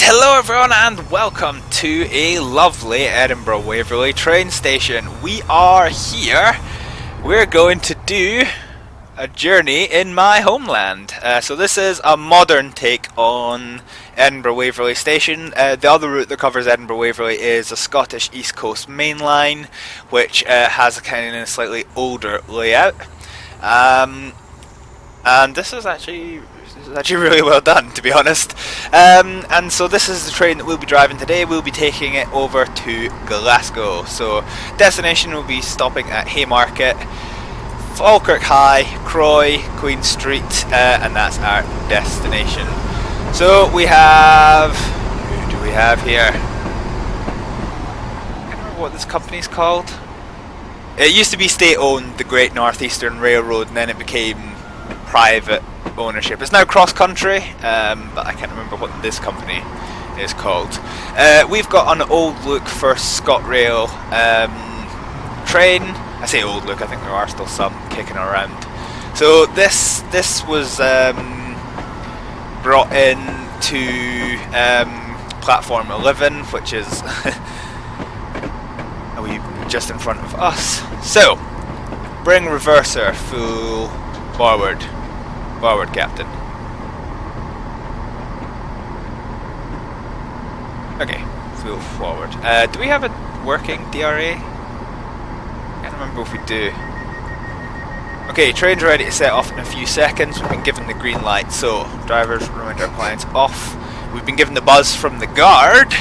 Hello everyone and welcome to a lovely Edinburgh Waverley train station. We are here. We're going to do a journey in my homeland. So this is a modern take on Edinburgh Waverley station. The other route that covers Edinburgh Waverley is a Scottish East Coast main line, which has a kind of slightly older layout. And this is actually really well done, to be honest. And so this is the train that we'll be driving today. We'll be taking it over to Glasgow. So destination will be stopping at Haymarket, Falkirk High, Croy, Queen Street, and that's our destination. So we have... who do we have here? I can't remember what this company's called. It used to be state-owned, the Great North Eastern Railroad, and then it became private ownership. It's now cross country, but I can't remember what this company is called. We've got an old look for ScotRail train. I say old look, I think there are still some kicking around. So this was brought in to platform 11, which is a wee just in front of us. So bring reverser full forward. Forward, Captain. Okay, full forward. Do we have a working DRA? I can't remember if we do. Okay, train's ready to set off in a few seconds. We've been given the green light, so drivers, remind our clients off. We've been given the buzz from the guard.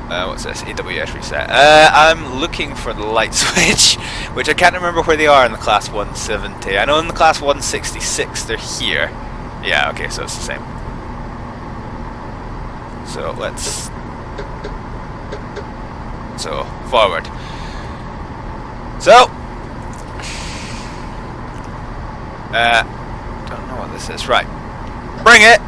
What's this? AWS reset. I'm looking for the light switch, which I can't remember where they are in the class 170. I know in the class 166 they're here. Yeah, okay, so it's the same. So let's... so, forward. So... don't know what this is. Right. Bring it!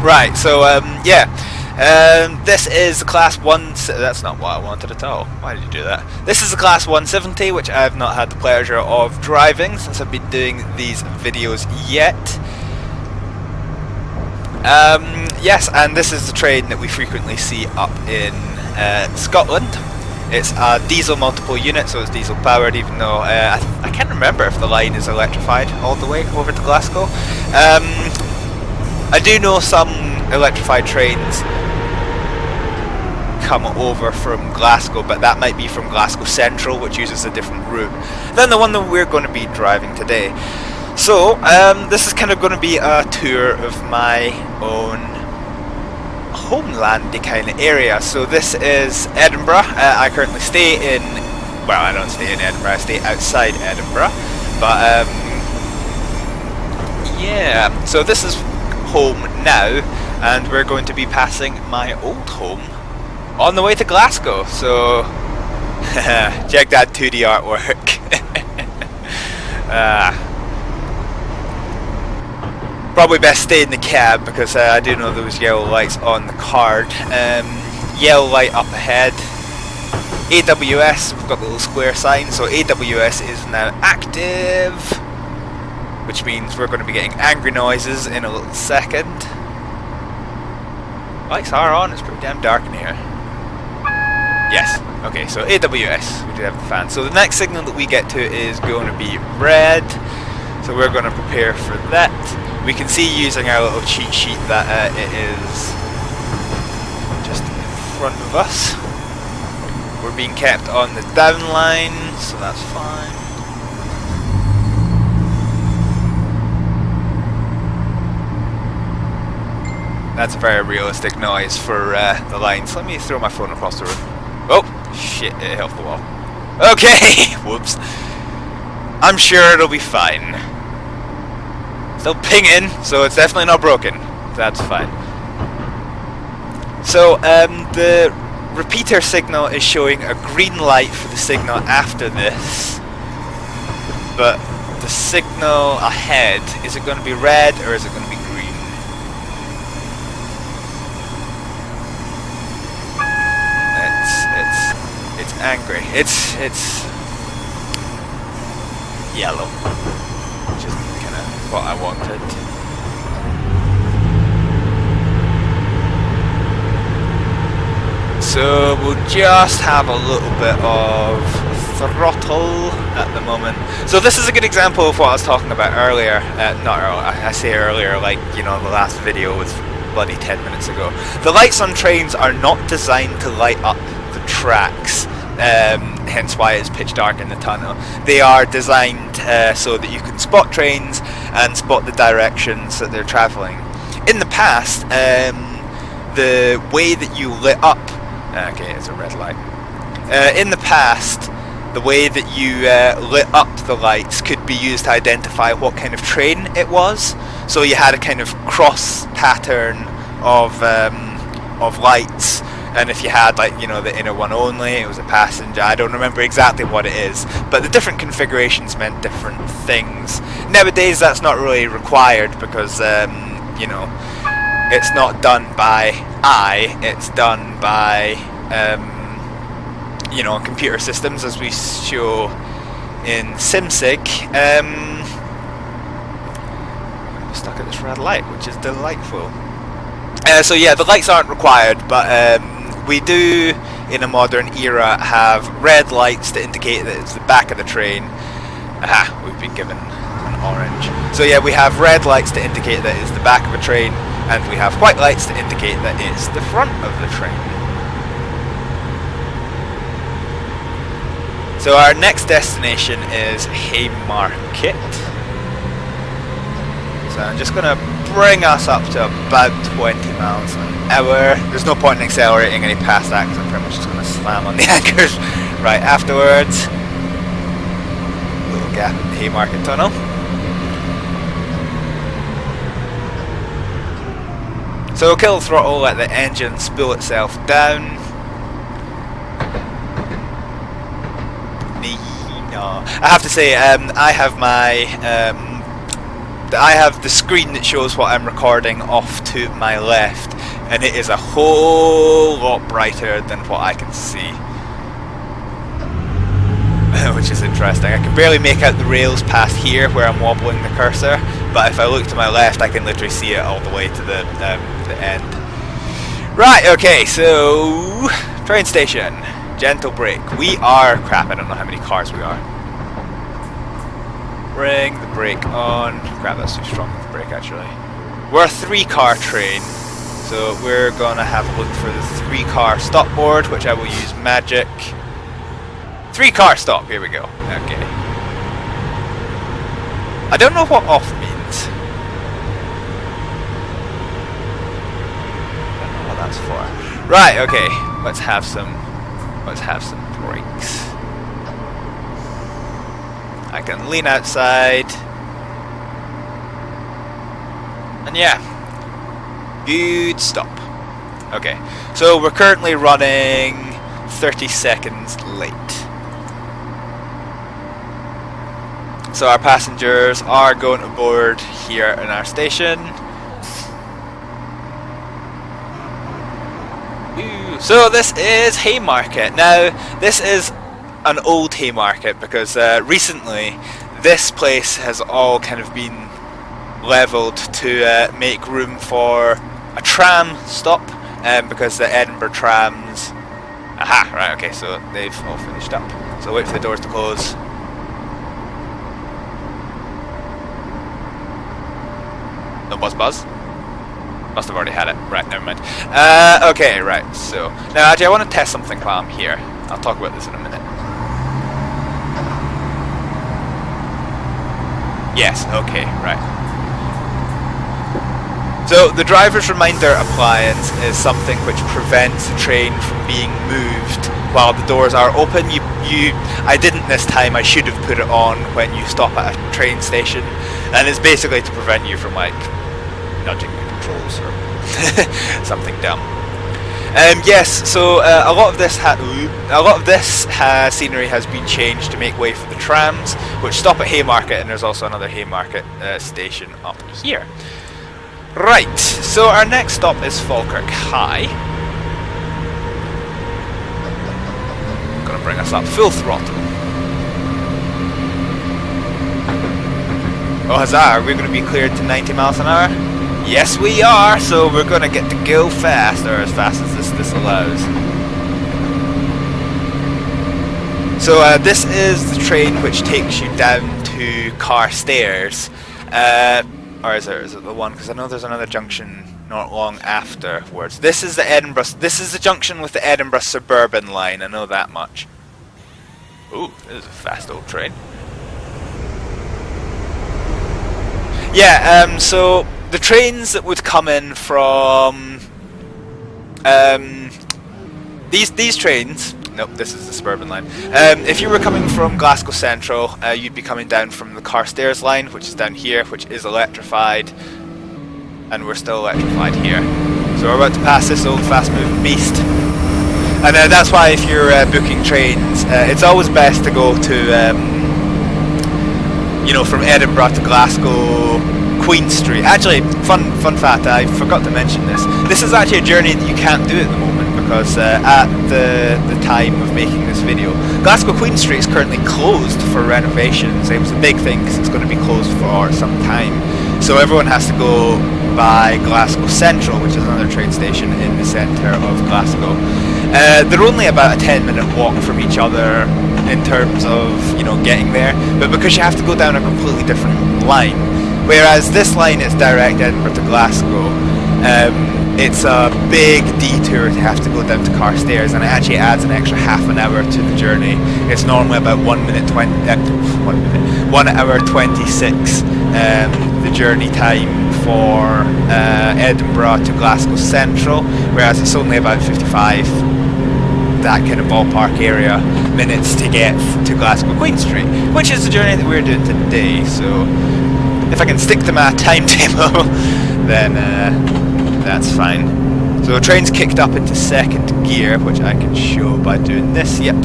Right, so this is the class 1... that's not what I wanted at all. Why did you do that? This is the class 170, which I have not had the pleasure of driving since I've been doing these videos yet. Yes, and this is the train that we frequently see up in Scotland. It's a diesel multiple unit, so it's diesel powered, even though I can't remember if the line is electrified all the way over to Glasgow. I do know some electrified trains come over from Glasgow, but that might be from Glasgow Central, which uses a different route than the one that we're going to be driving today. So, this is kind of going to be a tour of my own homelandy kind of area. So this is Edinburgh. I currently stay in... well, I don't stay in Edinburgh, I stay outside Edinburgh. But, yeah, so this is home now, and we're going to be passing my old home on the way to Glasgow. So check that 2D artwork. Probably best stay in the cab because I do know those yellow lights on the card. Yellow light up ahead. AWS, we've got the little square sign, so AWS is now active, which means we're going to be getting angry noises in a little second. Lights are on, it's pretty damn dark in here. Yes, okay, so AWS, we do have the fan. So the next signal that we get to is going to be red, so we're going to prepare for that. We can see using our little cheat sheet that it is just in front of us. We're being kept on the down line, so that's fine. That's a very realistic noise for the lines. Let me throw my phone across the room. Oh, shit, it hit off the wall. Okay, whoops. I'm sure it'll be fine. Still pinging, so it's definitely not broken. That's fine. So, the repeater signal is showing a green light for the signal after this. But the signal ahead, is it going to be red or is it going to be green? It's angry. It's yellow, which is kind of what I wanted. So we'll just have a little bit of throttle at the moment. So this is a good example of what I was talking about earlier. Not earlier, I say earlier, like, you know, the last video was bloody 10 minutes ago. The lights on trains are not designed to light up the tracks, hence why it's pitch dark in the tunnel. They are designed so that you can spot trains and spot the directions that they're travelling. In the past, the way that you lit up, okay, it's a red light. In the past, the way that you lit up the lights could be used to identify what kind of train it was. So you had a kind of cross pattern of lights, and if you had, like, you know, the inner one only, it was a passenger. I don't remember exactly what it is, but the different configurations meant different things. Nowadays that's not really required because you know, it's not done by eye, it's done by you know, computer systems, as we show in SimSig. I'm stuck at this red light, which is delightful. So yeah, the lights aren't required, but we do, in a modern era, have red lights to indicate that it's the back of the train. Aha, we've been given an orange. So yeah, we have red lights to indicate that it's the back of a train, and we have white lights to indicate that it's the front of the train. So our next destination is Haymarket. So I'm just going to bring us up to about 20 miles an hour. There's no point in accelerating any past that because I'm pretty much just going to slam on the anchors right afterwards. Little gap in the Haymarket tunnel. So kill throttle, let the engine spool itself down. I have to say, I have my I have the screen that shows what I'm recording off to my left, and it is a whole lot brighter than what I can see, which is interesting. I can barely make out the rails past here where I'm wobbling the cursor, but if I look to my left I can literally see it all the way to the end. Right, okay, so train station. Gentle brake. We are... crap, I don't know how many cars we are. Bring the brake on. Crap, that's too strong with the brake actually. We're a 3-car train, so we're gonna have a look for the 3-car stop board, which I will use magic. 3-car stop, here we go. Okay. I don't know what off means. I don't know what that's for. Right, okay. Let's have some brakes. I can lean outside. And yeah. Good stop. Okay. So we're currently running 30 seconds late. So our passengers are going aboard here in our station. So this is Haymarket. Now, this is an old Haymarket because recently this place has all kind of been levelled to make room for a tram stop, because the Edinburgh trams... Aha, right, okay, so they've all finished up. So wait for the doors to close. No buzz. Must have already had it. Right, never mind. Okay, right, so... Now, actually, I want to test something while I'm here. I'll talk about this in a minute. Yes, okay, right. So, the driver's reminder appliance is something which prevents the train from being moved while the doors are open. I didn't this time. I should have put it on when you stop at a train station. And it's basically to prevent you from, like, nudging the controls or something dumb. Yes, so a lot of this scenery has been changed to make way for the trams, which stop at Haymarket, and there's also another Haymarket station up here. Right, so our next stop is Falkirk High. Gonna bring us up full throttle. Oh, huzzah, are we going to be cleared to 90 miles an hour? Yes, we are, so we're going to get to go fast, or as fast as this allows. So this is the train which takes you down to Carstairs. Or is it the one? Because I know there's another junction not long afterwards. This is the Edinburgh. This is the junction with the Edinburgh Suburban line. I know that much. Ooh, this is a fast old train. Yeah. So the trains that would come in from these trains. Nope, this is the Suburban line. If you were coming from Glasgow Central, you'd be coming down from the Carstairs line, which is down here, which is electrified. And we're still electrified here. So we're about to pass this old fast-moving beast. And that's why if you're booking trains, it's always best to go to, you know, from Edinburgh to Glasgow, Queen Street. Actually, fun fact, I forgot to mention this. This is actually a journey that you can't do at the moment. Because at the time of making this video, Glasgow Queen Street is currently closed for renovations. It was a big thing because it's going to be closed for some time. So everyone has to go by Glasgow Central, which is another train station in the centre of Glasgow. They're only about a 10-minute walk from each other in terms of, you know, getting there. But because you have to go down a completely different line, whereas this line is direct Edinburgh to Glasgow, it's a big detour to have to go down to Carstairs, and it actually adds an extra half an hour to the journey. It's normally about 1 hour 26 the journey time for Edinburgh to Glasgow Central, whereas it's only about 55, that kind of ballpark area, minutes to get to Glasgow Queen Street, which is the journey that we're doing today. So if I can stick to my timetable, then that's fine. So the train's kicked up into second gear, which I can show by doing this. Yep.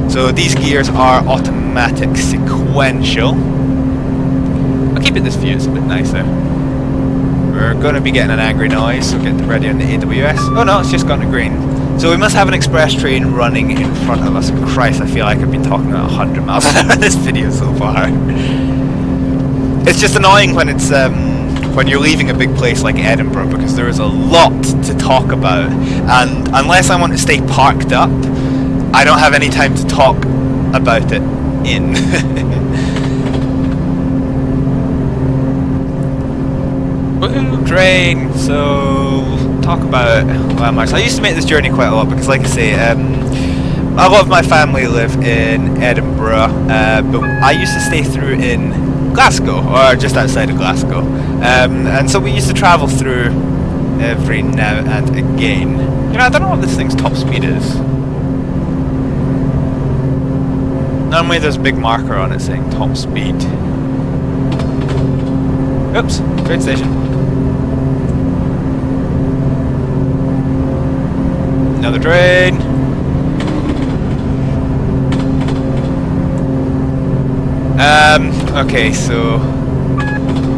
So these gears are automatic sequential. I'll keep it this view, it's a bit nicer. We're going to be getting an angry noise, so get ready on the AWS. Oh no, it's just gone to green. So we must have an express train running in front of us. Christ, I feel like I've been talking at 100 miles an hour in this video so far. It's just annoying when it's when you're leaving a big place like Edinburgh, because there is a lot to talk about, and unless I want to stay parked up, I don't have any time to talk about it in. Woohoo, train! So, talk about landmarks. I used to make this journey quite a lot because, like I say, a lot of my family live in Edinburgh, but I used to stay through in Glasgow, or just outside of Glasgow, and so we used to travel through every now and again. You know, I don't know what this thing's top speed is. Normally there's a big marker on it saying top speed. Oops, train station. Another train. Okay, so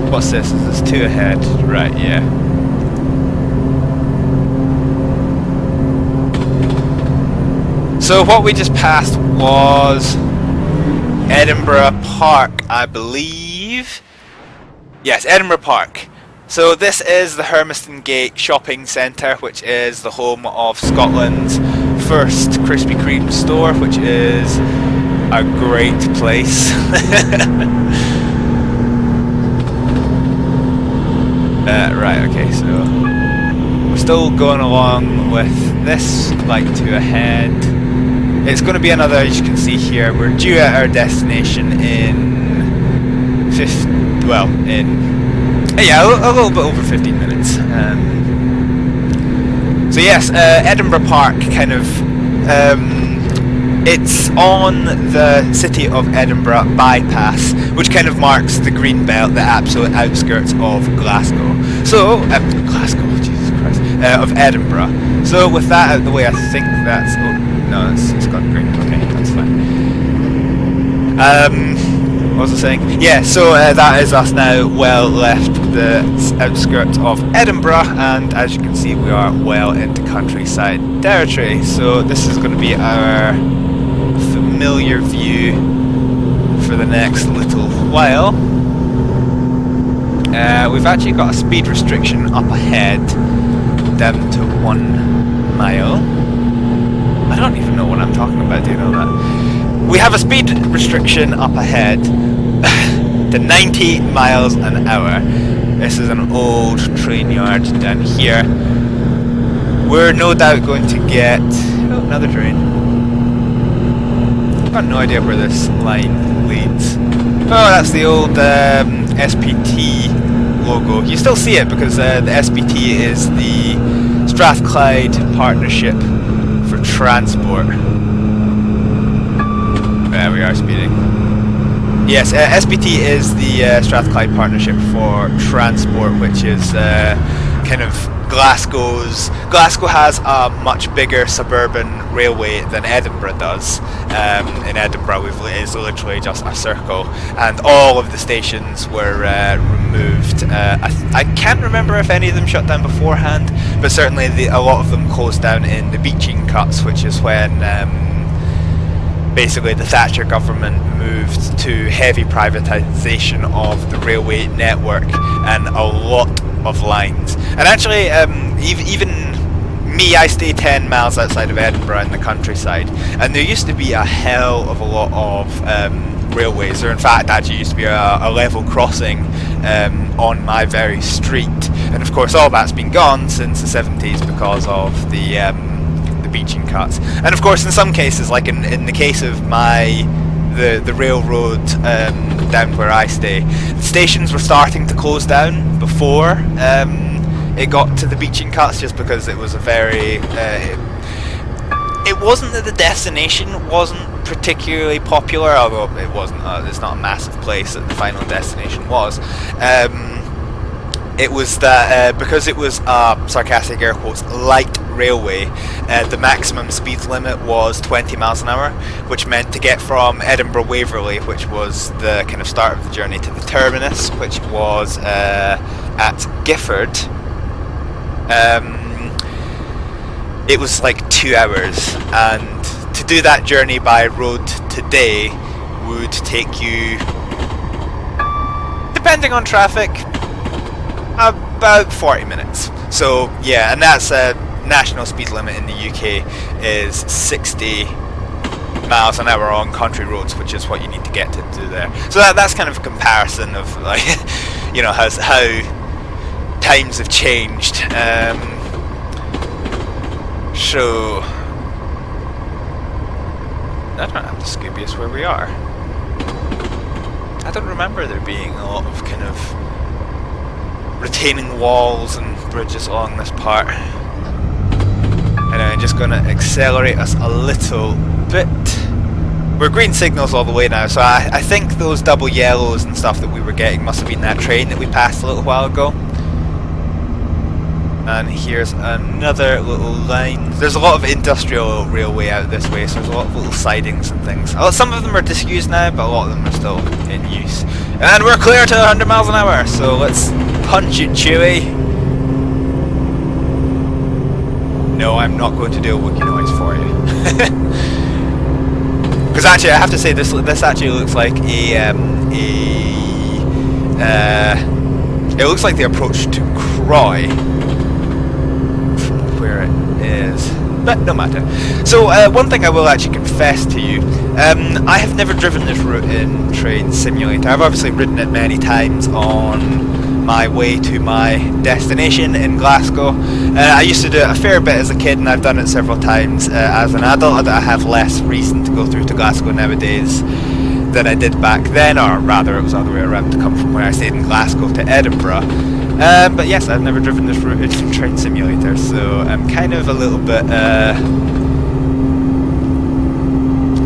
what's this? Is this 2 ahead? Right, yeah. So what we just passed was Edinburgh Park, I believe. Yes, Edinburgh Park. So this is the Hermiston Gate Shopping Centre, which is the home of Scotland's first Krispy Kreme store, which is a great place. Right, okay, so we're still going along with this, like 2 ahead. It's going to be another, as you can see here, we're due at our destination in a little bit over 15 minutes. So yes, Edinburgh Park kind of, it's on the City of Edinburgh bypass, which kind of marks the green belt, the absolute outskirts of Glasgow. So, Glasgow, Jesus Christ, of Edinburgh. So with that out of the way, I think that's, oh, no, it's got green, okay, that's fine. What was I saying? Yeah, so that is us now well left the outskirts of Edinburgh, and as you can see we are well into countryside territory. So this is going to be our familiar view for the next little while. We've actually got a speed restriction up ahead, down to 1 mile. I don't even know what I'm talking about, do you know that? We have a speed restriction up ahead to 90 miles an hour. This is an old train yard down here. We're no doubt going to get... oh, another train. I've got no idea where this line leads. Oh, that's the old SPT logo. You still see it because the SPT is the Strathclyde Partnership for Transport. There we are, speeding. Yes, SPT is the Strathclyde Partnership for Transport, which is kind of Glasgow has a much bigger suburban railway than Edinburgh does. In Edinburgh it's literally just a circle, and all of the stations were removed. I can't remember if any of them shut down beforehand, but certainly a lot of them closed down in the Beeching cuts, which is when basically the Thatcher government moved to heavy privatisation of the railway network and a lot of lines. And actually, even me, I stay 10 miles outside of Edinburgh in the countryside, and there used to be a hell of a lot of railways. There in fact actually used to be a level crossing on my very street, and of course all that's been gone since the 70s because of the Beeching cuts. And of course in some cases, like in the case of the railroad down where I stay, the stations were starting to close down before it got to the Beeching cuts, just because it was a very it wasn't that the destination wasn't particularly popular, although it wasn't it's not a massive place that the final destination was. It was that because it was a, sarcastic air quotes, light railway, the maximum speed limit was 20 miles an hour, which meant to get from Edinburgh Waverley, which was the kind of start of the journey, to the terminus, which was at Gifford, it was like 2 hours, and to do that journey by road today would take you, depending on traffic, about 40 minutes. So yeah, and that's a national speed limit in the UK is 60 miles an hour on country roads, which is what you need to get to do there. So that's kind of a comparison of, like, you know, how times have changed. So I don't have the Scoobiest where we are. I don't remember there being a lot of kind of retaining walls and bridges along this part. And I'm just going to accelerate us a little bit. We're green signals all the way now, so I think those double yellows and stuff that we were getting must have been that train that we passed a little while ago. And here's another little line. There's a lot of industrial railway out this way, so there's a lot of little sidings and things. Some of them are disused now, but a lot of them are still in use. And we're clear to 100 miles an hour, so let's punch it, Chewie. No, I'm not going to do a Wookiee noise for you. Because actually, I have to say, this actually looks like it looks like the approach to Croy, from where it is. But no matter. So one thing I will actually confess to you, I have never driven this route in Train Simulator. I've obviously ridden it many times on my way to my destination in Glasgow. I used to do it a fair bit as a kid, and I've done it several times as an adult. I have less reason to go through to Glasgow nowadays than I did back then, or rather it was the other way around, to come from where I stayed in Glasgow to Edinburgh. But yes, I've never driven this route in Train Simulator, so I'm kind of a little bit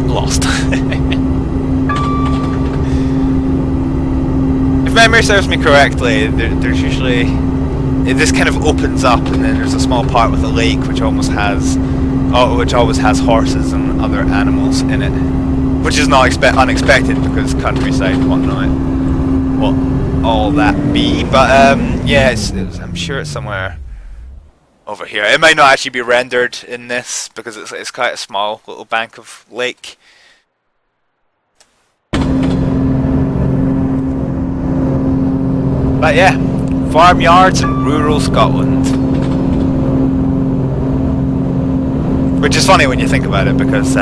lost. If memory serves me correctly, there's usually, this kind of opens up, and then there's a small part with a lake which always has horses and other animals in it, which is not unexpected because countryside and whatnot, what all that be. But yeah, I'm sure it's somewhere over here. It might not actually be rendered in this because it's quite a small little bank of lake. But yeah, farmyards in rural Scotland. Which is funny when you think about it, because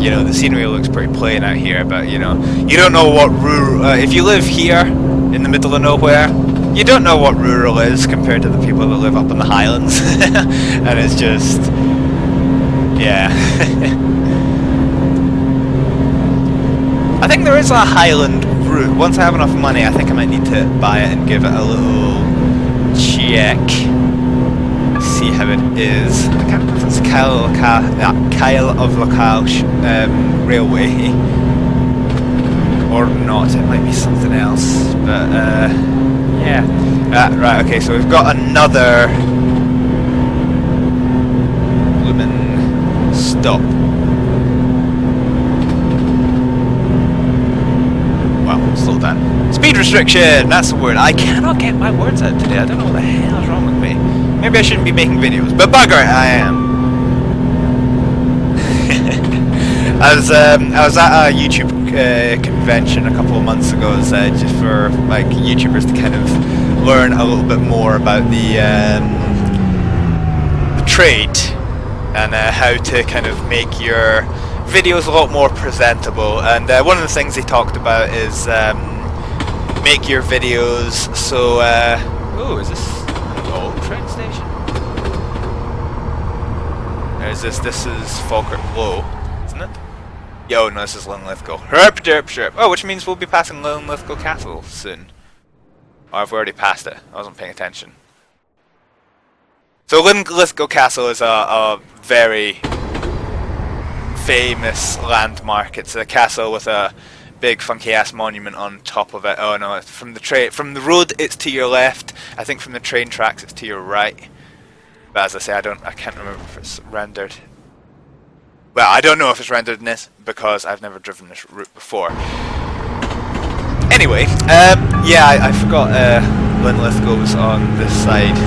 you know, the scenery looks pretty plain out here, but you know, you don't know what rural. If you live here in the middle of nowhere, you don't know what rural is compared to the people that live up in the Highlands, and it's just, yeah. I think there is a Highland route. Once I have enough money, I think I might need to buy it and give it a little check. See how it is. I can't remember if it's Kyle of Local Railway or not. It might be something else, but yeah. Right. Okay. So we've got another bloomin' stop. Well, slow down. Speed restriction. That's the word. I cannot get my words out today. I don't know what the hell is wrong with me. Maybe I shouldn't be making videos, but bugger it, I am. I was at a YouTube convention a couple of months ago, just for like YouTubers to kind of learn a little bit more about the trade and how to kind of make your videos a lot more presentable. And one of the things they talked about is make your videos so. Oh, is this? Train station. Is this? This is Falkirk Wheel, isn't it? Yo, no, this is Linlithgow. Herp derp sherp. Oh, which means we'll be passing Linlithgow Castle soon. Or have we already passed it? I wasn't paying attention. So Linlithgow Castle is a very famous landmark. It's a castle with a big funky ass monument on top of it. Oh no, from the road it's to your left. I think from the train tracks it's to your right. But as I say, I can't remember if it's rendered. Well, I don't know if it's rendered in this because I've never driven this route before. Anyway, yeah, I forgot Linlithgow was on this side.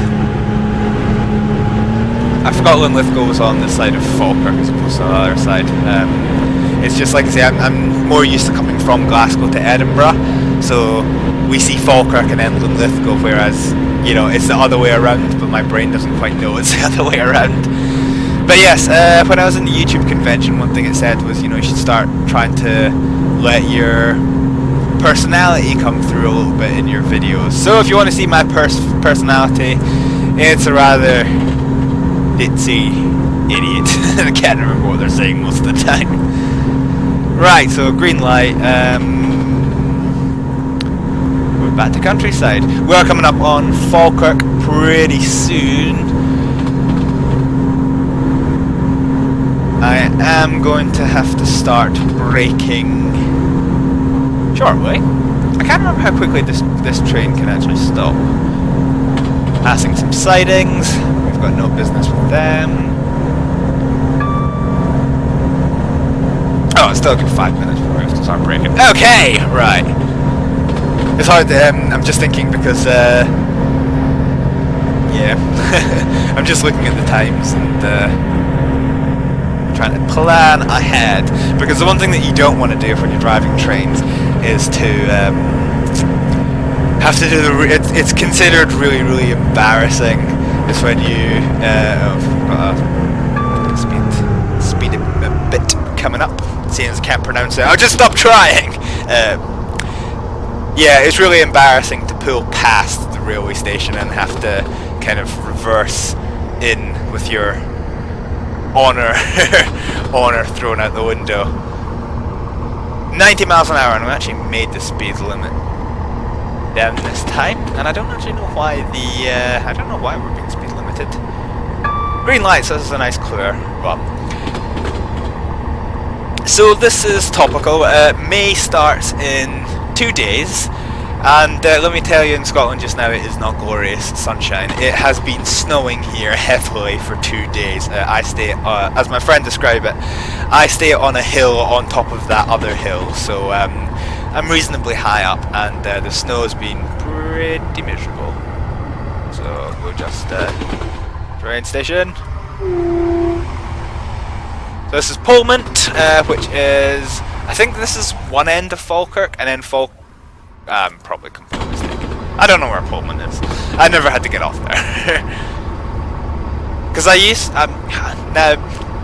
I forgot Linlithgow was on this side of Falkirk as opposed to the other side. It's just like I say, I'm more used to coming from Glasgow to Edinburgh, so we see Falkirk and then Linlithgow, whereas, you know, it's the other way around, but my brain doesn't quite know it's the other way around. But yes, when I was in the YouTube convention, one thing it said was, you know, you should start trying to let your personality come through a little bit in your videos. So if you want to see my personality, it's a rather ditzy idiot. I can't remember what they're saying most of the time. Right, so green light. We're back to countryside. We are coming up on Falkirk pretty soon. I am going to have to start braking shortly. I can't remember how quickly this train can actually stop. Passing some sidings. We've got no business with them. Oh, it's still a good 5 minutes before I have to start braking. Okay, right. It's hard. I'm just thinking because, yeah, I'm just looking at the times and trying to plan ahead. Because the one thing that you don't want to do when you're driving trains is to have to do it's considered really, really embarrassing. Is when you speed a bit coming up. Seeing as I can't pronounce it, I'll just stop trying. Yeah, it's really embarrassing to pull past the railway station and have to kind of reverse in with your honour thrown out the window. 90 miles an hour, and we actually made the speed limit down this time, and I don't actually know why I don't know why we're being speed limited. Green light, so this is a nice clear. Well, so this is topical. May starts in 2 days, and let me tell you, in Scotland just now it is not glorious sunshine. It has been snowing here heavily for 2 days. I stay, as my friend described it, I stay on a hill on top of that other hill, so I'm reasonably high up, and the snow has been pretty miserable. So we'll just train station. So this is Polmont, which is, I think this is one end of Falkirk, and then I'm probably completely mistaken. I don't know where Pullman is. I never had to get off there. Because I used... now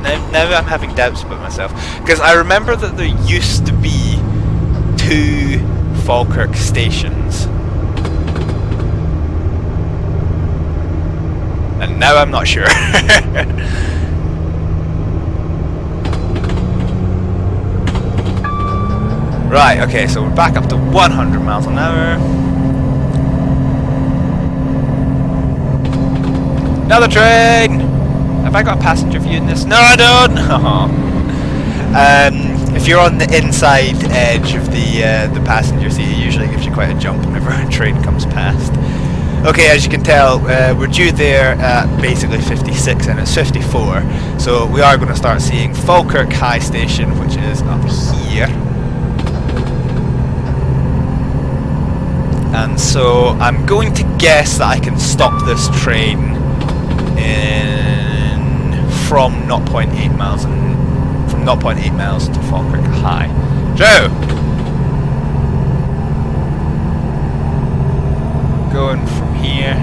I'm having doubts about myself. Because I remember that there used to be 2 Falkirk stations. And now I'm not sure. Right, okay, so we're back up to 100 miles an hour. Another train! Have I got a passenger view in this? No, I don't! If you're on the inside edge of the passenger seat, it usually gives you quite a jump whenever a train comes past. Okay, as you can tell, we're due there at basically 56 and it's 54. So we are going to start seeing Falkirk High Station, which is up here. And so I'm going to guess that I can stop this train from 0.8 miles from 0.8 miles to Falkirk High. Joe, going from here.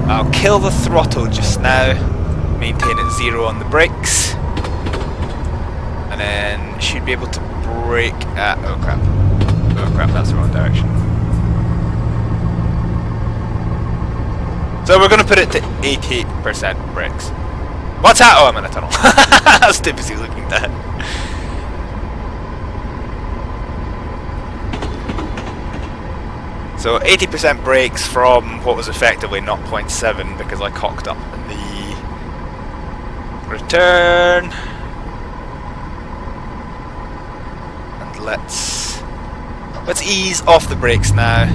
I'll kill the throttle just now, maintain it 0 on the brakes, and then should be able to brake at... oh crap, that's the wrong direction. So we're going to put it to 80% brakes. What's that? Oh, I'm in a tunnel. I was too busy looking at that. So 80% brakes from what was effectively 0.7 because I cocked up in the return. And let's ease off the brakes now.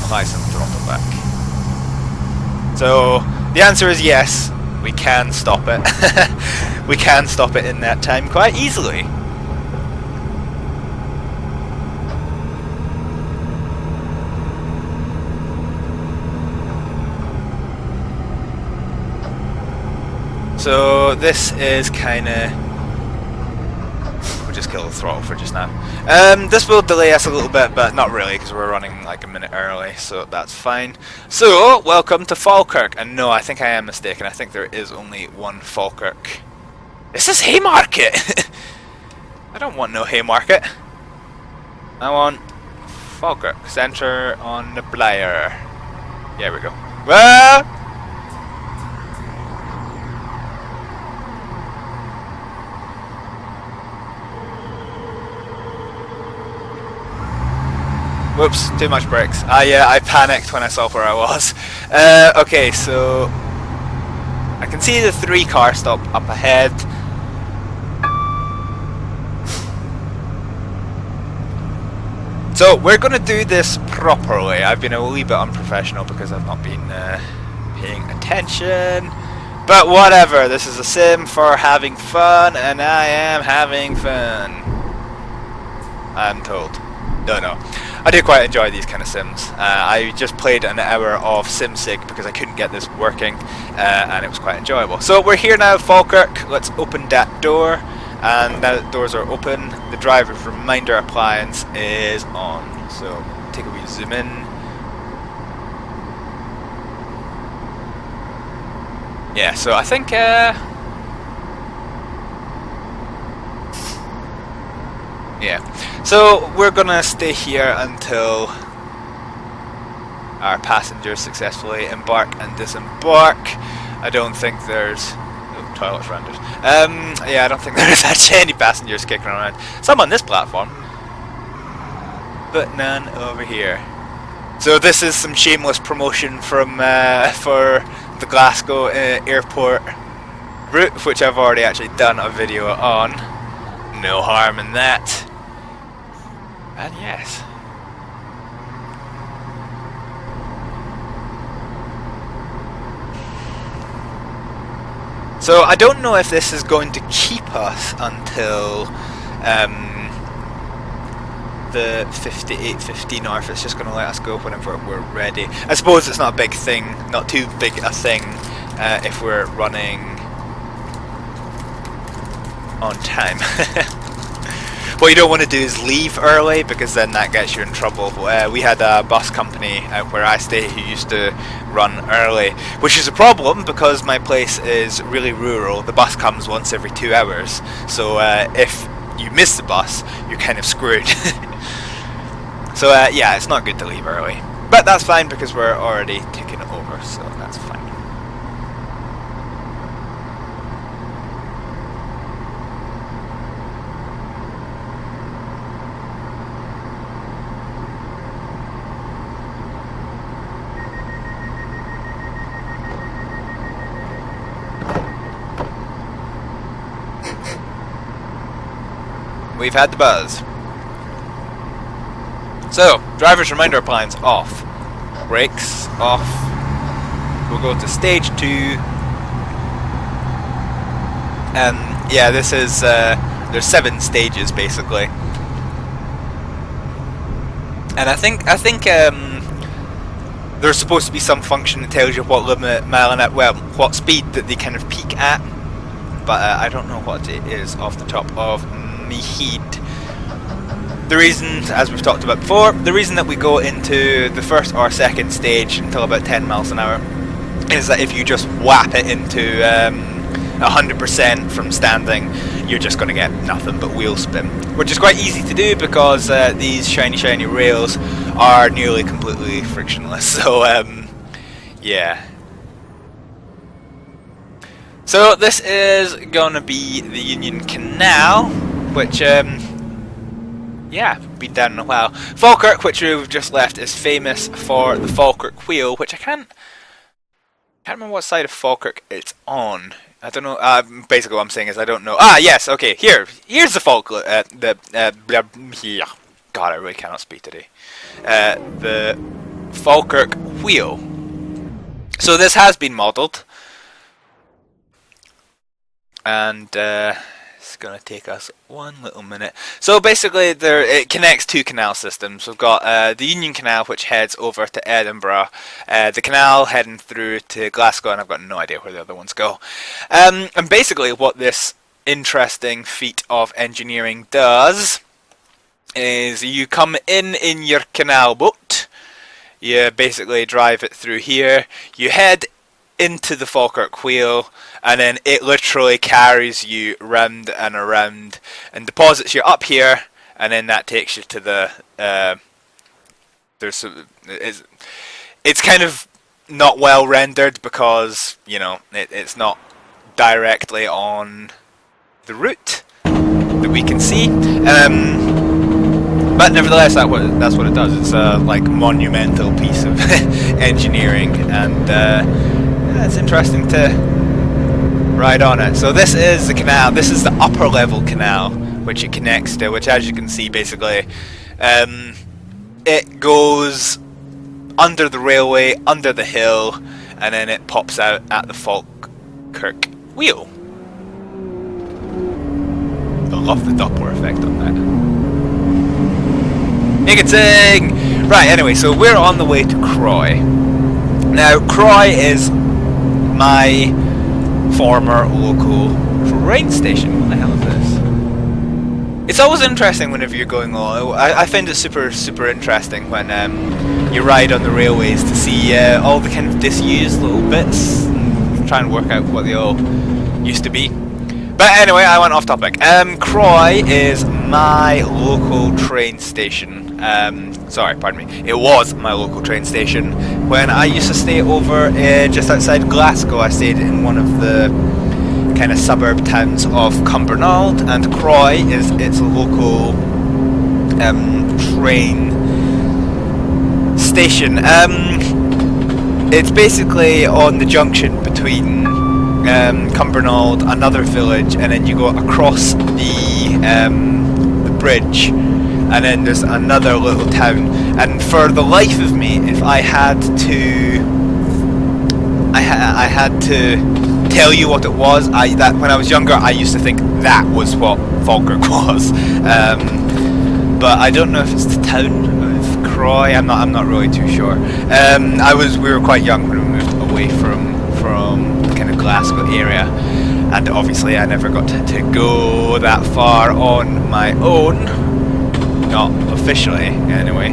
Apply some throttle back. So the answer is yes, we can stop it. We can stop it in that time quite easily. So this is kind of... we'll just kill the throttle for just now. This will delay us a little bit, but not really, because we're running like a minute early, so that's fine. So, welcome to Falkirk. And no, I think I am mistaken. I think there is only one Falkirk. This is Haymarket! I don't want no Haymarket. I want Falkirk. Centre on the Blair. There we go. Well... whoops, too much brakes. I panicked when I saw where I was. Okay, so I can see the 3 car stop up ahead. So we're going to do this properly. I've been a wee bit unprofessional because I've not been paying attention. But whatever, this is a sim for having fun, and I am having fun. I'm told. No. I do quite enjoy these kind of sims. I just played an hour of SimSig because I couldn't get this working, and it was quite enjoyable. So we're here now, Falkirk. Let's open that door, and now that doors are open, the driver's reminder appliance is on. So take a wee zoom in. Yeah, so I think... yeah, so we're gonna stay here until our passengers successfully embark and disembark. I don't think there's... oh, toilets rendered. Yeah, I don't think there's actually any passengers kicking around. Some on this platform, but none over here. So this is some shameless promotion from for the Glasgow airport route, which I've already actually done a video on. No harm in that. And yes. So I don't know if this is going to keep us until the 58:15, or if it's just going to let us go whenever we're ready. I suppose it's not a big thing, not too big a thing, if we're running on time. What you don't want to do is leave early, because then that gets you in trouble. We had a bus company out where I stay who used to run early, which is a problem because my place is really rural. The bus comes once every 2 hours, so if you miss the bus, you're kind of screwed. So yeah, it's not good to leave early. But that's fine because we're already taking it over, so that's fine. We've had the buzz. So, driver's reminder appliance off. Brakes off. We'll go to stage 2. Yeah, this is, there's 7 stages basically. And I think there's supposed to be some function that tells you what what speed that they kind of peak at. But I don't know what it is off the top of my head. The reason, as we've talked about before, the reason that we go into the first or second stage until about 10 miles an hour is that if you just whap it into 100% from standing, you're just going to get nothing but wheel spin, which is quite easy to do because these shiny rails are nearly completely frictionless. So yeah. So this is going to be the Union Canal, which yeah, been down in a while. Falkirk, which we've just left, is famous for the Falkirk Wheel, which I can't remember what side of Falkirk it's on. I don't know. Basically, what I'm saying is I don't know. Ah, yes. Okay. Here's the Falkirk. God, I really cannot speak today. The Falkirk Wheel. So this has been modelled, and it's going to take us one little minute. So basically it connects 2 canal systems. We've got the Union Canal, which heads over to Edinburgh, the canal heading through to Glasgow, and I've got no idea where the other ones go. And basically what this interesting feat of engineering does is you come in your canal boat, you basically drive it through here, you head into the Falkirk Wheel, and then it literally carries you round and around and deposits you up here, and then that takes you to the it's kind of not well rendered because, you know, it's not directly on the route that we can see, but nevertheless that's what it does. It's a like monumental piece of engineering, and it's interesting to ride on it. So this is the canal. This is the upper level canal which it connects to, which, as you can see, basically it goes under the railway, under the hill, and then it pops out at the Falkirk Wheel. I love the Doppler effect on that. Make it sing! Right, anyway, so we're on the way to Croy. Now, Croy is my former local train station. What the hell is this? It's always interesting whenever you're going along. I find it super interesting when you ride on the railways to see all the kind of disused little bits and try and work out what they all used to be. But anyway, I went off topic. Croy is my local train station. Sorry, pardon me. It was my local train station when I used to stay over just outside Glasgow. I stayed in one of the kind of suburb towns of Cumbernauld, and Croy is its local train station. It's basically on the junction between Cumbernauld, another village, and then you go across the bridge, and then there's another little town. And for the life of me, if I had to tell you what it was, that when I was younger, I used to think that was what Falkirk was. But I don't know if it's the town of Croy. I'm not really too sure. We were quite young when we moved away from the kind of Glasgow area. and obviously I never got to go that far on my own, not officially anyway.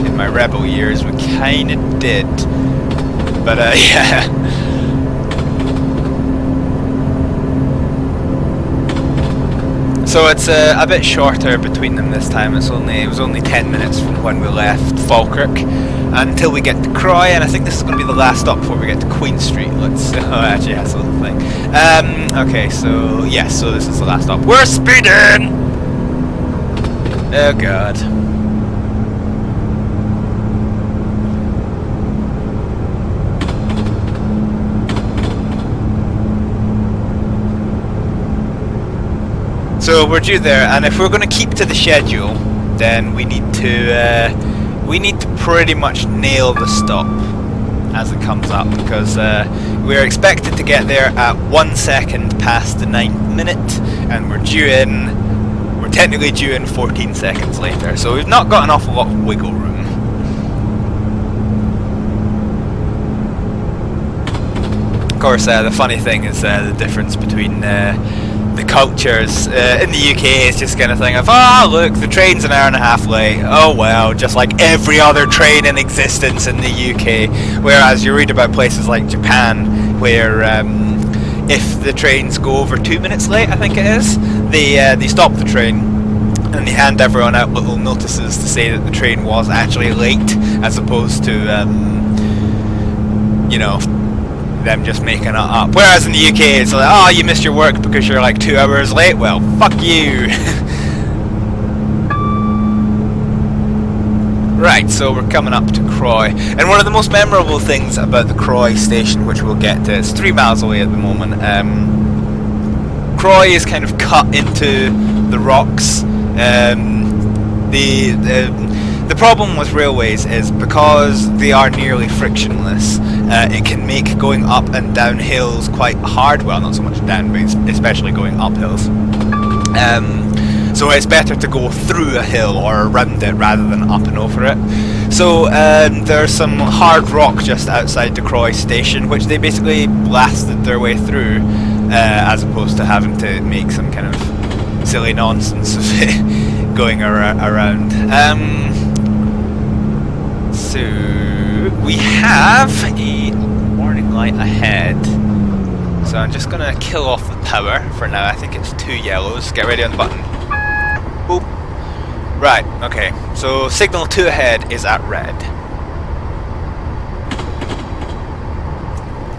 In my rebel years we kinda did, but yeah. So it's a bit shorter between them this time. It was only 10 minutes from when we left Falkirk until we get to Croy, and I think this is going to be the last stop before we get to Queen Street. Actually, that's the little thing. Okay, so yes, so this is the last stop. We're speeding! Oh god. So we're due there, and if we're going to keep to the schedule, then we need to pretty much nail the stop as it comes up, because we're expected to get there at 1 second past the 9th minute, and we're technically due in 14 seconds later, so we've not got an awful lot of wiggle room. Of course, the funny thing is the difference between the cultures. In the UK it's just kind of thing of, oh look, the train's an hour and a half late, oh well, just like every other train in existence in the UK. Whereas you read about places like Japan where if the trains go over 2 minutes late, I think it is, they stop the train and they hand everyone out little notices to say that the train was actually late, as opposed to you know, them just making it up. Whereas in the UK it's like, oh, you missed your work because you're like 2 hours late, well, fuck you. Right, so we're coming up to Croy, and one of the most memorable things about the Croy station, which we'll get to, it's 3 miles away at the moment. Croy is kind of cut into the rocks. The problem with railways is because they are nearly frictionless, it can make going up and down hills quite hard. Well, not so much down, but especially going up hills. So it's better to go through a hill or around it rather than up and over it. So there's some hard rock just outside the Croy station, which they basically blasted their way through, as opposed to having to make some kind of silly nonsense of it going around. So we have a warning light ahead, so I'm just gonna kill off the power for now. I think it's 2 yellows. Get ready on the button. Boop. Right, okay, so signal 2 ahead is at red,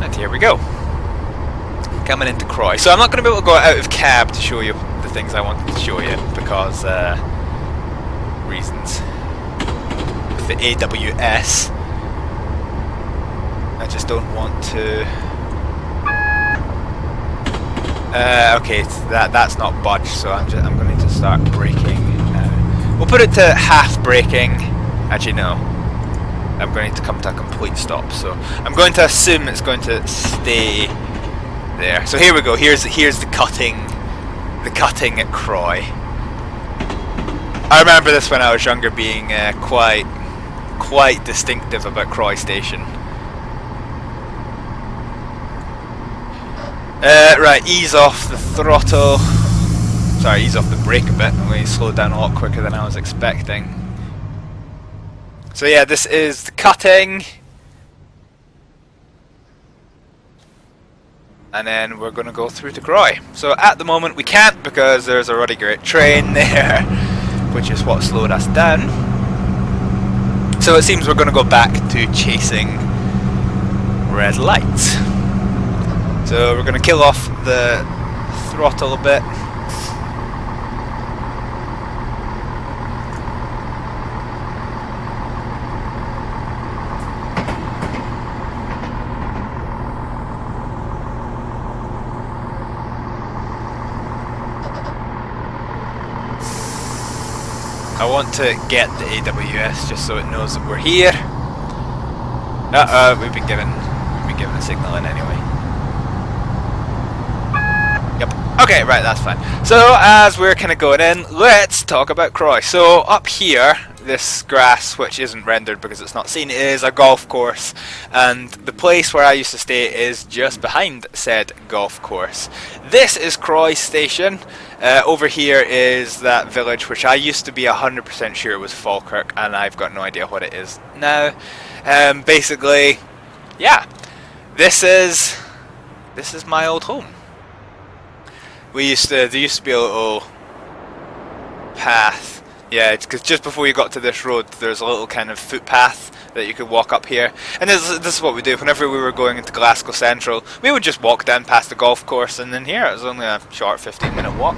and here we go, coming into Croy. So I'm not going to be able to go out of cab to show you the things I wanted to show you because reasons. The AWS, I just don't want to. Okay, that's not budged, so I'm going to start braking. We'll put it to half braking. Actually, no. I'm going to come to a complete stop, so I'm going to assume it's going to stay there. So here we go. Here's the cutting at Croy. I remember this when I was younger being quite distinctive about Croy Station. Right, ease off the throttle. Sorry, ease off the brake a bit. I'm going to slow down a lot quicker than I was expecting. So yeah, this is the cutting. And then we're going to go through to Croy. So at the moment we can't because there's a ruddy great train there, which is what slowed us down. So it seems we're going to go back to chasing red lights. So we're going to kill off the throttle a bit. I want to get the AWS just so it knows that we're here. We've been given a signal in anyway. Yep. Okay, right, that's fine. So as we're kind of going in, let's talk about Croy. So up here, this grass, which isn't rendered because it's not seen, is a golf course, and the place where I used to stay is just behind said golf course. This is Croy station. Over here is that village which I used to be 100% sure was Falkirk, and I've got no idea what it is now. Basically, yeah, this is my old home. There used to be a little path. Yeah, it's because just before you got to this road, there's a little kind of footpath that you could walk up here. And this is what we do. Whenever we were going into Glasgow Central, we would just walk down past the golf course, and then here it was only a short 15-minute walk.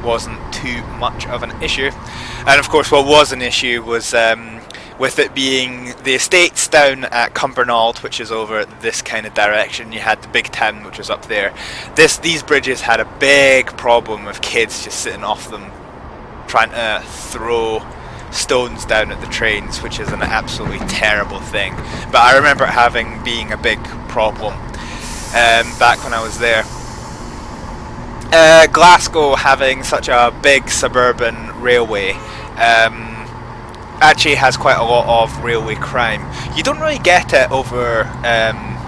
Wasn't too much of an issue. And of course, what was an issue was with it being the estates down at Cumbernauld, which is over this kind of direction. You had the big town, which was up there. These bridges had a big problem of kids just sitting off them, trying to throw stones down at the trains, which is an absolutely terrible thing. But I remember it being a big problem back when I was there. Glasgow having such a big suburban railway actually has quite a lot of railway crime. You don't really get it over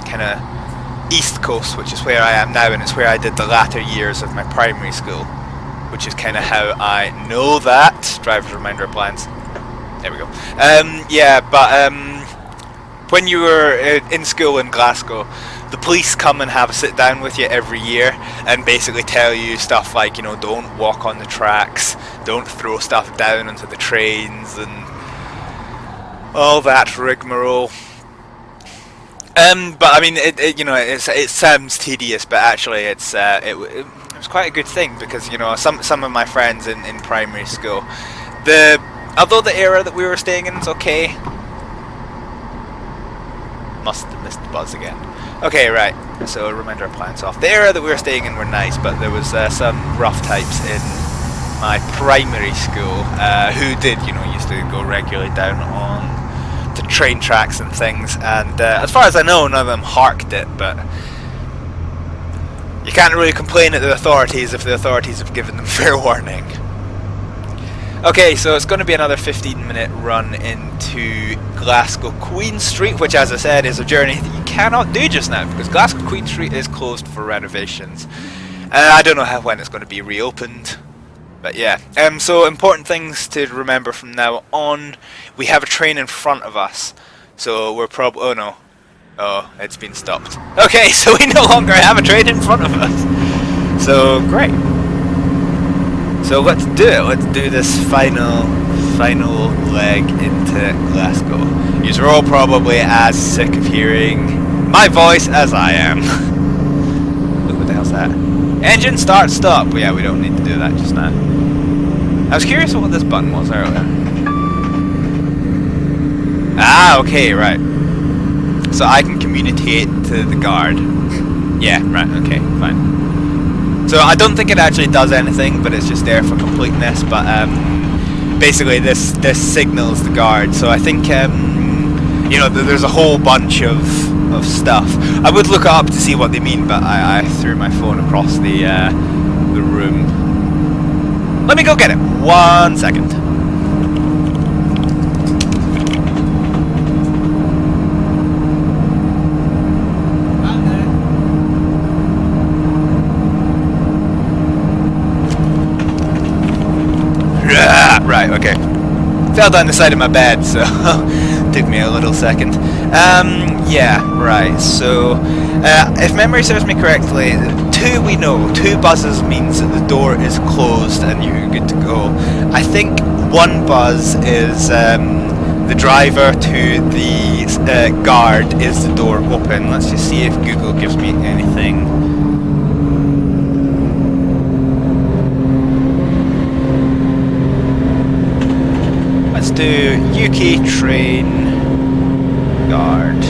kind of East Coast, which is where I am now, and it's where I did the latter years of my primary school, which is kind of how I know that. Driver's reminder appliance. There we go. Yeah, but when you were in school in Glasgow, the police come and have a sit down with you every year and basically tell you stuff like, you know, don't walk on the tracks, don't throw stuff down onto the trains, and all that rigmarole. But I mean, it sounds tedious, but actually it's it was quite a good thing, because, you know, some of my friends in primary school, although the era that we were staying in is okay. Must have missed the buzz again. Okay, right. So reminder appliance off. The era that we were staying in were nice, but there was some rough types in my primary school who did, you know, used to go regularly down on to train tracks and things. And as far as I know, none of them harked it, but you can't really complain at the authorities if the authorities have given them fair warning. Okay, so it's going to be another 15-minute run into Glasgow Queen Street, which, as I said, is a journey that you cannot do just now, because Glasgow Queen Street is closed for renovations. I don't know when it's going to be reopened, but yeah. So important things to remember from now on. We have a train in front of us, so we're probably... Oh no. Oh, it's been stopped. Okay, so we no longer have a train in front of us. So, great. So let's do it. Let's do this final leg into Glasgow. You're all probably as sick of hearing my voice as I am. Look, what the hell's that? Engine start stop. Yeah, we don't need to do that just now. I was curious what this button was earlier. Ah, okay, right. So I can communicate to the guard. Yeah, right, okay, fine. So I don't think it actually does anything, but it's just there for completeness. But basically this signals the guard. So I think you know, there's a whole bunch of stuff. I would look up to see what they mean, but I threw my phone across the room. Let me go get it. 1 second. Right, okay. Fell down the side of my bed, so took me a little second. Yeah, right, so if memory serves me correctly, two buzzes means that the door is closed and you're good to go. I think one buzz is the driver to the guard is the door open. Let's just see if Google gives me anything. Let's do UK train guard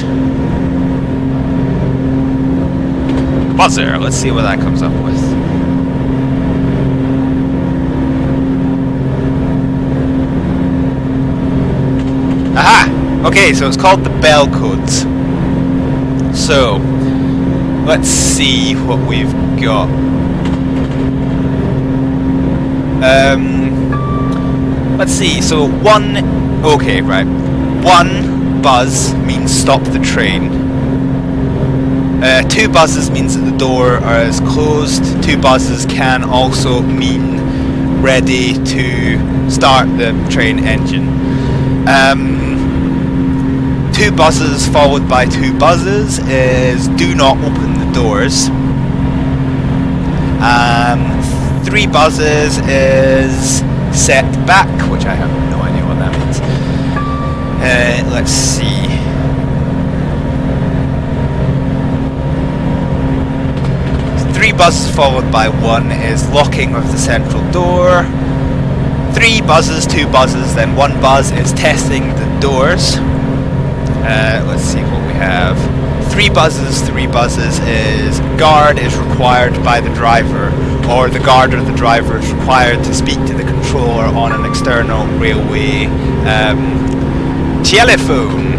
buzzer. Let's see what that comes up with. Aha! Okay, so it's called the bell codes. So let's see what we've got. let's see, so one, okay, right. One buzz means stop the train. Two buzzes means that the door is closed. Two buzzes can also mean ready to start the train engine. Two buzzes followed by two buzzes is do not open the doors. Three buzzes is set back, which I have no idea what that means. Let's see. Three buzzes followed by one is locking of the central door. Three buzzes, two buzzes, then one buzz is testing the doors. Let's see what we have. Three buzzes is guard is required by the driver, or the guard or the driver is required to speak to the controller on an external railway telephone.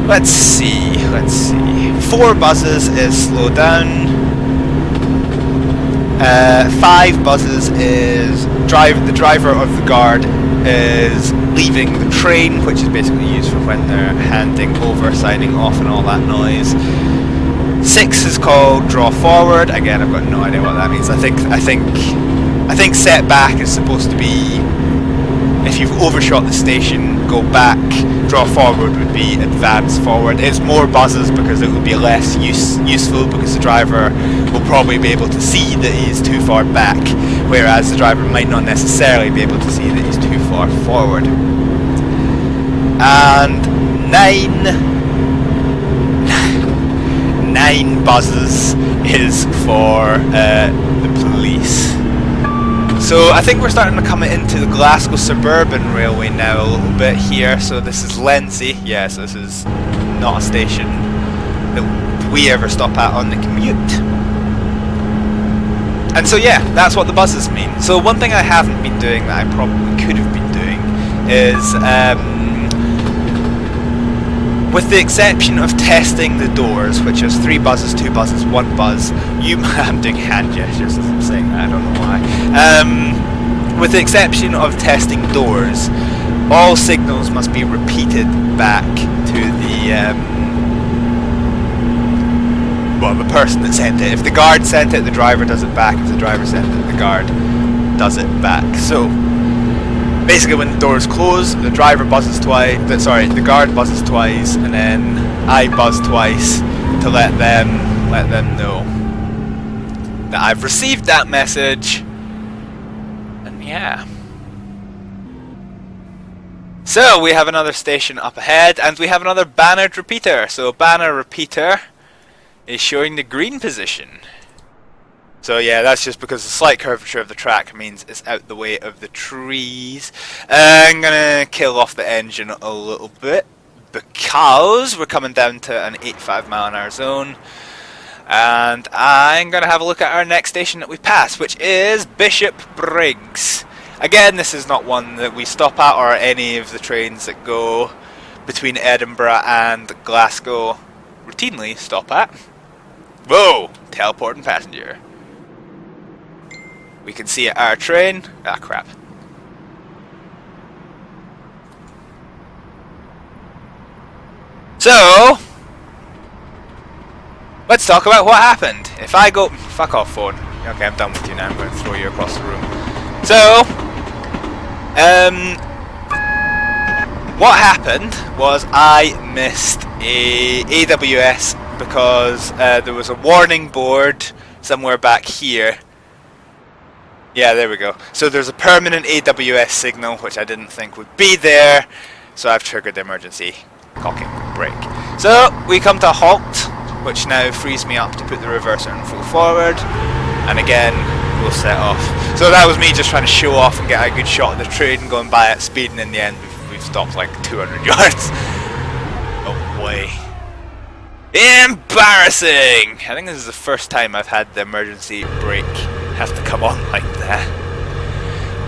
Let's see. Four buzzes is slow down. Five buzzes is the driver of the guard is leaving the train, which is basically used for when they're handing over, signing off and all that noise. Six is called draw forward. Again, I've got no idea what that means. I think set back is supposed to be if you've overshot the station, go back. Draw forward would be advance forward. It's more buzzes because it would be less useful because the driver will probably be able to see that he's too far back, whereas the driver might not necessarily be able to see that he's too far forward. And nine buzzes is for the police. So I think we're starting to come into the Glasgow suburban railway now a little bit here. So this is Lenzie. Yes, this is not a station that we ever stop at on the commute. And so yeah, that's what the buzzes mean. So one thing I haven't been doing that I probably could have been doing is, with the exception of testing the doors, which is three buzzes, two buzzes, one buzz, I'm doing hand gestures as I'm saying that, I don't know why. With the exception of testing doors, all signals must be repeated back to the person that sent it. If the guard sent it, the driver does it back. If the driver sent it, the guard does it back. So basically, when the doors close, the driver buzzes twice. The guard buzzes twice, and then I buzz twice to let them know that I've received that message. And yeah. So we have another station up ahead, and we have another bannered repeater. So banner repeater is showing the green position. So yeah, that's just because the slight curvature of the track means it's out the way of the trees. I'm gonna kill off the engine a little bit because we're coming down to an 85 mile an hour zone. And I'm gonna have a look at our next station that we pass, which is Bishopbriggs. Again, this is not one that we stop at or any of the trains that go between Edinburgh and Glasgow routinely stop at. Whoa! Teleporting passenger. We can see our train. Ah, crap. So, let's talk about what happened. If I go... Fuck off, phone. Okay, I'm done with you now. I'm going to throw you across the room. So, what happened was I missed a AWS because there was a warning board somewhere back here. Yeah, there we go. So there's a permanent AWS signal, which I didn't think would be there. So I've triggered the emergency cocking brake. So we come to a halt, which now frees me up to put the reverser in full forward. And again, we'll set off. So that was me just trying to show off and get a good shot of the train going by at speed. And in the end, we've stopped like 200 yards away. Embarrassing! I think this is the first time I've had the emergency brake have to come on like that.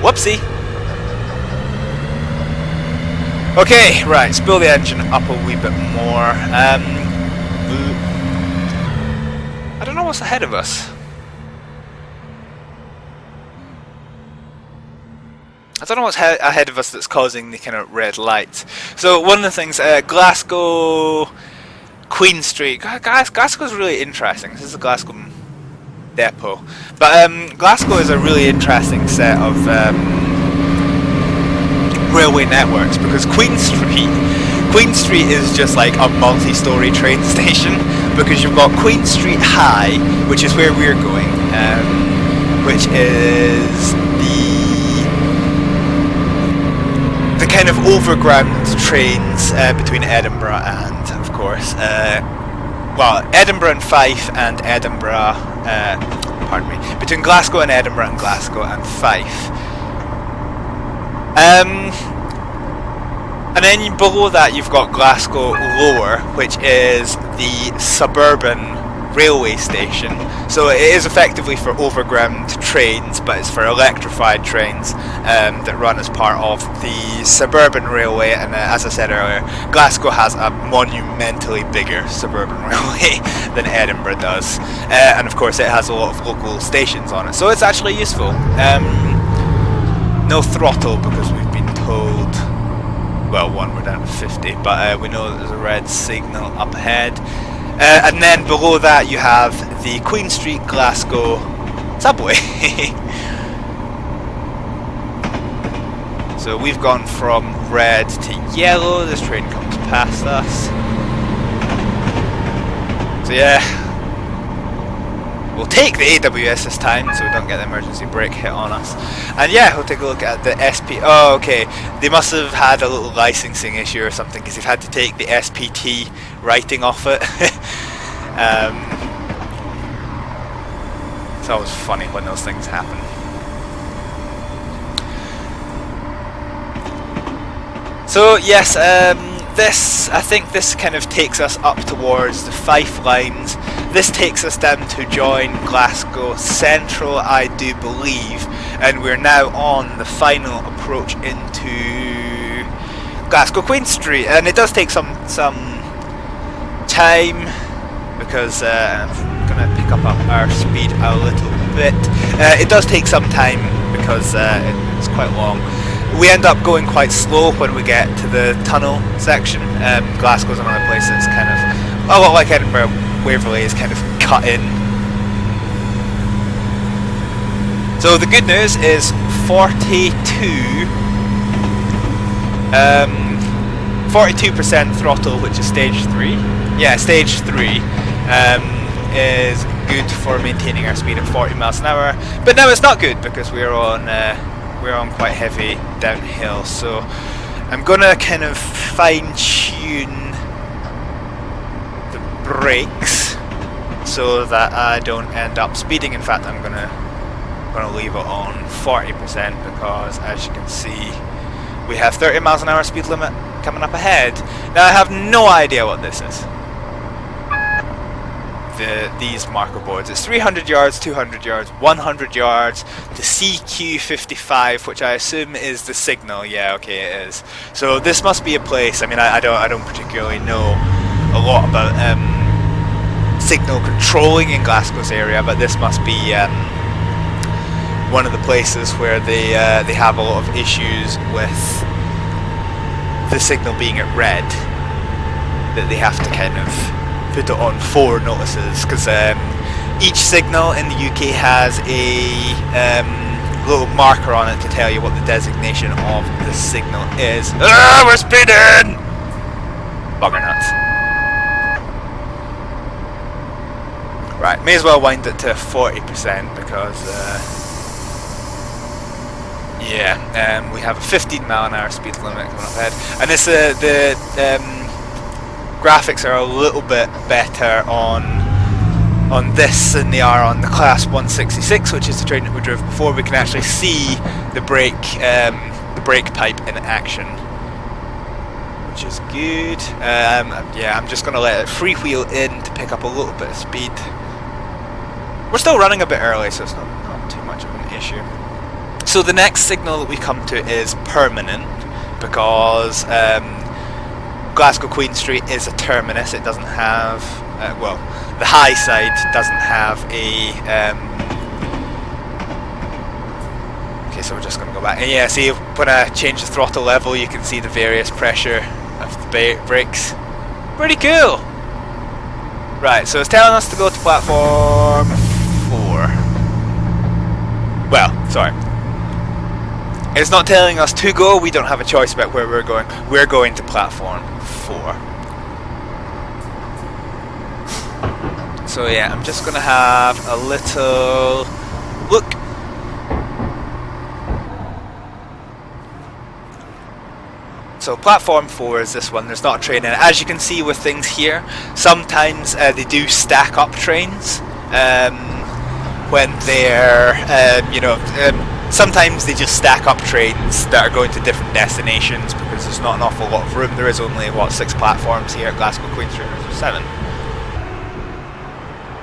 Whoopsie! Okay, right, spool the engine up a wee bit more. I don't know what's ahead of us. I don't know what's ahead of us that's causing the kind of red lights. So one of the things, Glasgow, Queen Street. Glasgow's really interesting. This is the Glasgow depot, but Glasgow is a really interesting set of railway networks, because Queen Street is just like a multi-storey train station, because you've got Queen Street High, which is where we're going, which is the kind of overground trains between Edinburgh and, of course, well, Edinburgh and Fife and Edinburgh, pardon me, between Glasgow and Edinburgh and Glasgow and Fife. And then below that you've got Glasgow Lower, which is the suburban railway station. So it is effectively for overground trains, but it's for electrified trains that run as part of the suburban railway. And as I said earlier, Glasgow has a monumentally bigger suburban railway than Edinburgh does, and of course it has a lot of local stations on it, so it's actually useful. No throttle, because we've been told, well, one, we're down to 50, but we know that there's a red signal up ahead. And then below that you have the Queen Street Glasgow subway. So we've gone from red to yellow. This train comes past us. So yeah, we'll take the AWS this time so we don't get the emergency brake hit on us. And yeah, we'll take a look at the SP. Oh, okay. They must have had a little licensing issue or something, because they've had to take the SPT writing off it. It's always funny when those things happen. So yes, I think this kind of takes us up towards the Fife lines. This takes us down to join Glasgow Central, I do believe, and we're now on the final approach into Glasgow Queen Street, and it does take some time, because I'm going to pick up our speed a little bit. It does take some time because it's quite long. We end up going quite slow when we get to the tunnel section. Glasgow's another place that's kind of a lot like Edinburgh Waverley, is kind of cut in. So the good news is 42% throttle, which is stage 3. Yeah, stage 3 is good for maintaining our speed at 40 miles an hour. But now it's not good, because we're on quite heavy downhill. So I'm gonna kind of fine tune the brakes so that I don't end up speeding. In fact, I'm gonna leave it on 40%, because as you can see, we have 30 miles an hour speed limit coming up ahead. Now I have no idea what this is. These marker boards. It's 300 yards, 200 yards, 100 yards, the CQ55, which I assume is the signal. Yeah, okay, it is. So this must be a place. I mean, I don't particularly know a lot about signal controlling in Glasgow's area, but this must be one of the places where they have a lot of issues with the signal being at red, that they have to kind of put it on 4 notices, because each signal in the UK has a little marker on it to tell you what the designation of the signal is. Ah, we're speeding! Bugger nuts. Right, may as well wind it to 40%, because yeah, we have a 15 mile an hour speed limit coming up ahead, and this the graphics are a little bit better on this than they are on the Class 166, which is the train that we drove before. We can actually see the brake pipe in action, which is good. Yeah, I'm just going to let it freewheel in to pick up a little bit of speed. We're still running a bit early, so it's not too much of an issue. So the next signal that we come to is permanent, because Glasgow Queen Street is a terminus. It doesn't have, well, the high side doesn't have a, okay, Okay, so we're just going to go back. And yeah, see, when I change the throttle level, you can see the various pressure of the brakes. Pretty cool! Right, so it's telling us to go to platform 4. Well, sorry. It's not telling us to go, we don't have a choice about where we're going. We're going to platform 4. So yeah, I'm just going to have a little look. So platform 4 is this one, there's not a train in it. As you can see with things here, sometimes they do stack up trains when they're, sometimes they just stack up trains that are going to different destinations because there's not an awful lot of room. There is only, what, 6 platforms here at Glasgow Queen Street, or 7?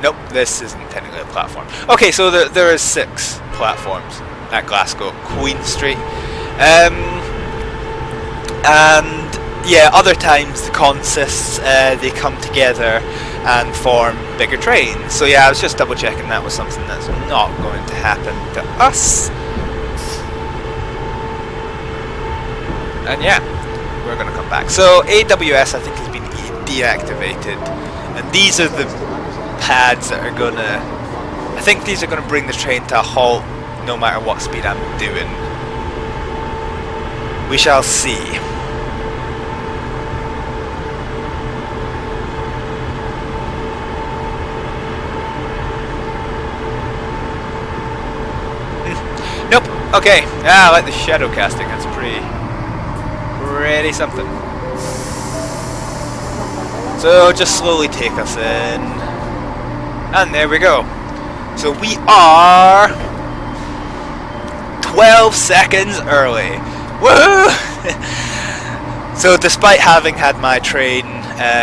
Nope, this isn't technically a platform. Okay, so there is 6 platforms at Glasgow Queen Street. And yeah, other times the consists they come together and form bigger trains. So yeah, I was just double checking that was something that's not going to happen to us. And yeah, we're going to come back. So AWS I think has been deactivated, and these are the pads that are going to, I think these are going to bring the train to a halt no matter what speed I'm doing. We shall see. Nope. Okay. I like the shadow casting. That's pretty something. So just slowly take us in, and there we go. So we are 12 seconds early. Woohoo! So despite having had my train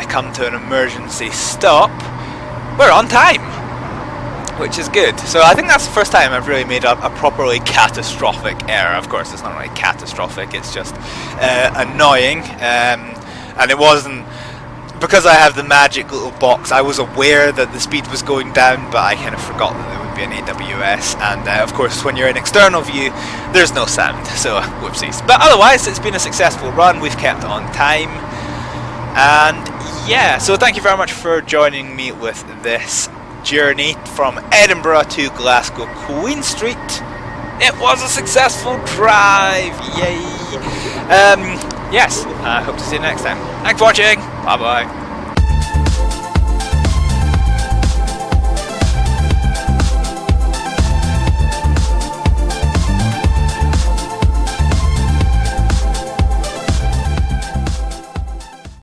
come to an emergency stop, we're on time, which is good. So I think that's the first time I've really made a properly catastrophic error. Of course, it's not really catastrophic, it's just annoying. And it wasn't, because I have the magic little box, I was aware that the speed was going down, but I kind of forgot that there would be an AWS. And of course, when you're in external view, there's no sound, so whoopsies. But otherwise, it's been a successful run. We've kept on time. And yeah, so thank you very much for joining me with this journey from Edinburgh to Glasgow Queen Street. It was a successful drive, yay! Yes, I hope to see you next time. Thanks for watching, bye bye.